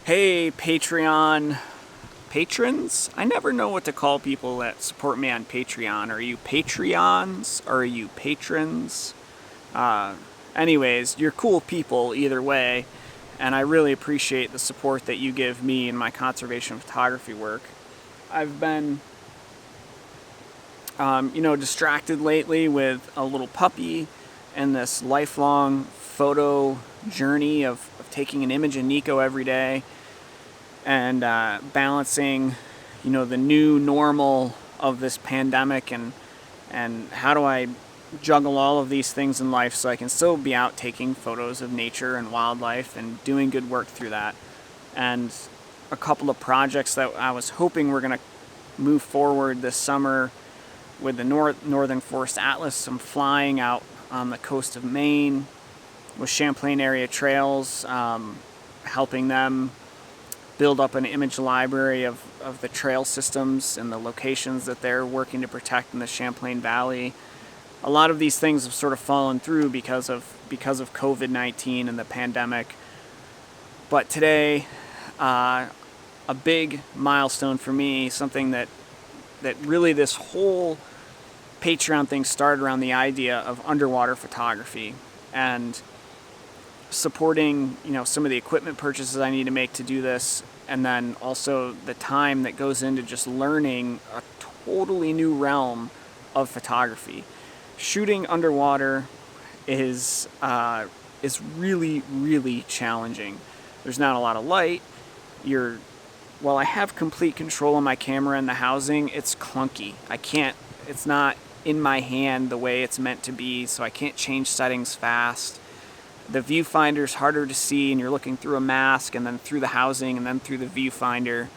Hey, Patreon patrons. I never know what to call people that support me on Patreon. Are you Patreons or are you patrons? Uh, Anyways, you're cool people either way, and I really appreciate the support that you give me in my conservation photography work. I've been, distracted lately with a little puppy and this lifelong photo journey of taking an image of Nico every day and balancing, the new normal of this pandemic and how do I juggle all of these things in life so I can still be out taking photos of nature and wildlife and doing good work through that. And a couple of projects that I was hoping were going to move forward this summer with the Northern Forest Atlas. I'm flying out on the coast of Maine with Champlain Area Trails, helping them build up an image library of the trail systems and the locations that they're working to protect in the Champlain Valley. A lot of these things have sort of fallen through because of COVID-19 and the pandemic. But today, a big milestone for me, something that really this whole Patreon thing started around the idea of underwater photography and supporting, some of the equipment purchases I need to make to do this, and then also the time that goes into just learning a totally new realm of photography. Shooting underwater is really, really challenging. There's not a lot of light. While I have complete control of my camera and the housing, it's clunky. It's not in my hand the way it's meant to be, so I can't change settings fast. The viewfinder's harder to see, and you're looking through a mask and then through the housing and then through the viewfinder.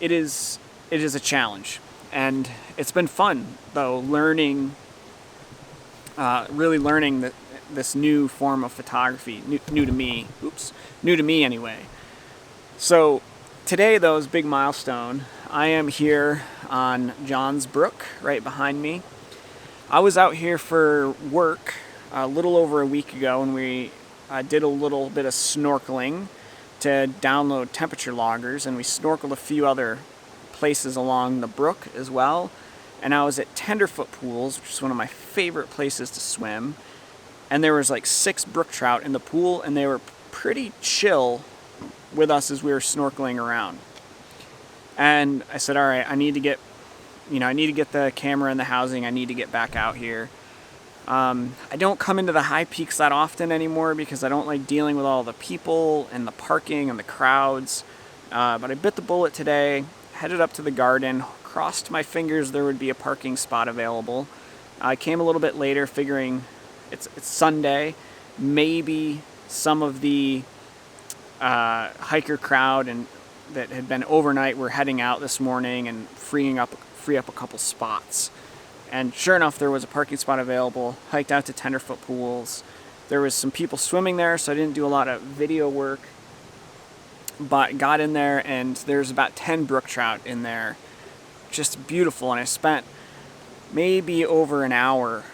It is a challenge, and it's been fun though, really learning this new form of photography, new to me. New to me anyway. So today, though, is a big milestone. I am here on John's Brook, right behind me. I was out here for work a little over a week ago, and we did a little bit of snorkeling to download temperature loggers, and we snorkeled a few other places along the brook as well. And I was at Tenderfoot Pools, which is one of my favorite places to swim, and there was like 6 brook trout in the pool, and they were pretty chill with us as we were snorkeling around. And I said, all right, I need to get the camera and the housing. I need to get back out here. I don't come into the high peaks that often anymore because I don't like dealing with all the people and the parking and the crowds. But I bit the bullet today, headed up to the garden, crossed my fingers there would be a parking spot available. I came a little bit later figuring it's Sunday. Maybe some of the hiker crowd and that had been overnight were heading out this morning and free up a couple spots. And sure enough, there was a parking spot available. Hiked out to Tenderfoot Pools. There was some people swimming there, so I didn't do a lot of video work. But got in there, and there's about 10 brook trout in there. Just beautiful. And I spent maybe over an hour,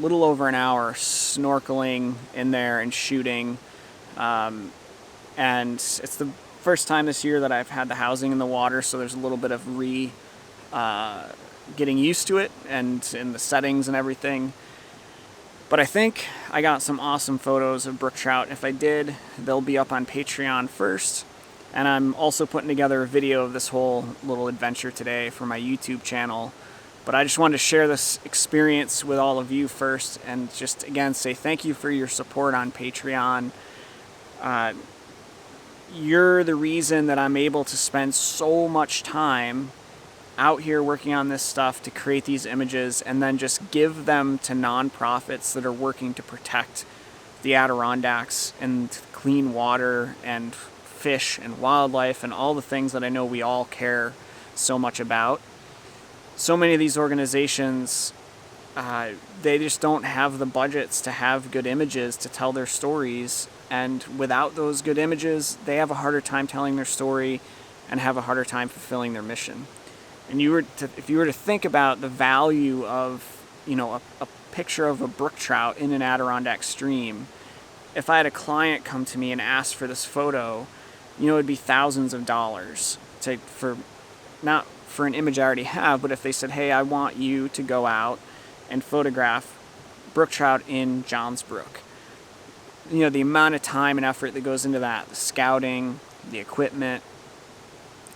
little over an hour, snorkeling in there and shooting. And it's the first time this year that I've had the housing in the water, so there's a little bit of getting used to it and in the settings and everything. But I think I got some awesome photos of brook trout. If I did, they'll be up on Patreon first. And I'm also putting together a video of this whole little adventure today for my YouTube channel. But I just wanted to share this experience with all of you first and just again say thank you for your support on Patreon. You're the reason that I'm able to spend so much time out here working on this stuff to create these images and then just give them to nonprofits that are working to protect the Adirondacks and clean water and fish and wildlife and all the things that I know we all care so much about. So many of these organizations, they just don't have the budgets to have good images to tell their stories, and without those good images, they have a harder time telling their story and have a harder time fulfilling their mission. And if you were to think about the value of, a picture of a brook trout in an Adirondack stream, if I had a client come to me and ask for this photo, it'd be thousands of dollars not for an image I already have, but if they said, hey, I want you to go out and photograph brook trout in Johns Brook. The amount of time and effort that goes into that, the scouting, the equipment,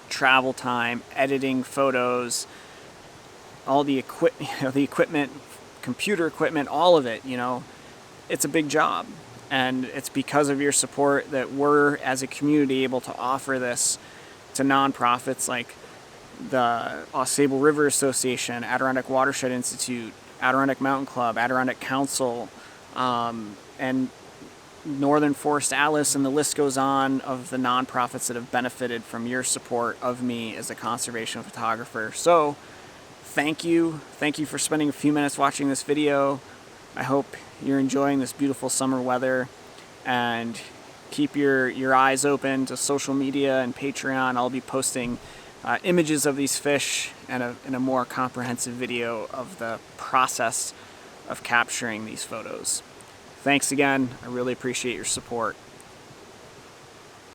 travel time, editing photos, all the equipment, computer equipment, all of it, it's a big job. And it's because of your support that we're, as a community, able to offer this to nonprofits like the Ausable River Association, Adirondack Watershed Institute, Adirondack Mountain Club, Adirondack Council, and Northern Forest Atlas, and the list goes on of the nonprofits that have benefited from your support of me as a conservation photographer. So thank you for spending a few minutes watching this video. I hope you're enjoying this beautiful summer weather, and keep your eyes open to social media and Patreon. I'll be posting images of these fish and a more comprehensive video of the process of capturing these photos. Thanks again. I really appreciate your support.